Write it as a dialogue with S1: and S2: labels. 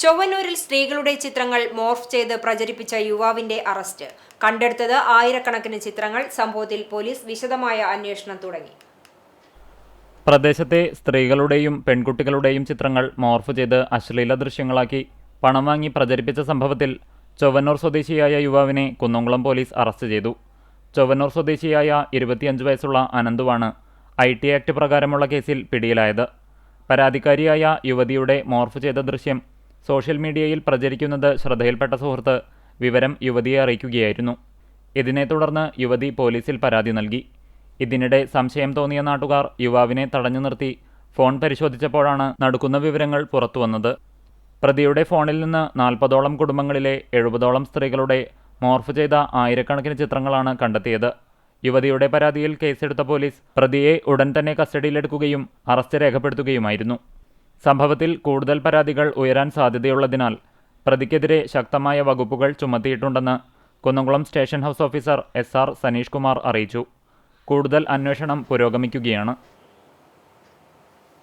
S1: ചൊവ്വന്നൂരിൽ സ്ത്രീകളുടെ ചിത്രങ്ങൾ മോർഫ് ചെയ്ത് പ്രചരിപ്പിച്ച യുവാവിന്റെ അറസ്റ്റ്. കണ്ടെടുത്തത് ആയിരക്കണക്കിന് ചിത്രങ്ങൾ. സംഭവത്തിൽ പോലീസ് വിശദമായ അന്വേഷണം തുടങ്ങി.
S2: പ്രദേശത്തെ സ്ത്രീകളുടെയും പെൺകുട്ടികളുടെയും ചിത്രങ്ങൾ മോർഫ് ചെയ്ത് അശ്ലീല ദൃശ്യങ്ങളാക്കി പണം വാങ്ങി പ്രചരിപ്പിച്ച സംഭവത്തിൽ ചൊവ്വന്നൂർ സ്വദേശിയായ യുവാവിനെ കുന്നംകുളം പോലീസ് അറസ്റ്റ് ചെയ്തു. ചൊവ്വന്നൂർ സ്വദേശിയായ 25 വയസ്സുള്ള അനന്തുവാണ് IT ആക്ട് പ്രകാരമുള്ള കേസിൽ പിടിയിലായത്. പരാതിക്കാരിയായ യുവതിയുടെ മോർഫ് ചെയ്ത ദൃശ്യം സോഷ്യൽ മീഡിയയിൽ പ്രചരിക്കുന്നത് ശ്രദ്ധയിൽപ്പെട്ട സുഹൃത്ത് വിവരം യുവതിയെ അറിയിക്കുകയായിരുന്നു. ഇതിനെ തുടർന്ന് യുവതി പോലീസിൽ പരാതി നൽകി. ഇതിനിടെ സംശയം തോന്നിയ നാട്ടുകാർ യുവാവിനെ തടഞ്ഞു നിർത്തി ഫോൺ പരിശോധിച്ചപ്പോഴാണ് നടക്കുന്ന വിവരങ്ങൾ പുറത്തുവന്നത്. പ്രതിയുടെ ഫോണിൽ നിന്ന് 40ഓളം കുടുംബങ്ങളിലെ 70ഓളം സ്ത്രീകളുടെ മോർഫ് ചെയ്ത ആയിരക്കണക്കിന് ചിത്രങ്ങളാണ് കണ്ടെത്തിയത്. യുവതിയുടെ പരാതിയിൽ കേസെടുത്ത പോലീസ് പ്രതിയെ ഉടൻ തന്നെ കസ്റ്റഡിയിലെടുക്കുകയും അറസ്റ്റ് രേഖപ്പെടുത്തുകയുമായിരുന്നു. സംഭവത്തിൽ കൂടുതൽ പരാതികൾ ഉയരാൻ സാധ്യതയുള്ളതിനാൽ പ്രതിക്കെതിരെ ശക്തമായ വകുപ്പുകൾ ചുമത്തിയിട്ടുണ്ടെന്ന് Kunnamkulam station house officer SR Saneesh Kumar അറിയിച്ചു. കൂടുതൽ അന്വേഷണം പുരോഗമിക്കുകയാണ്.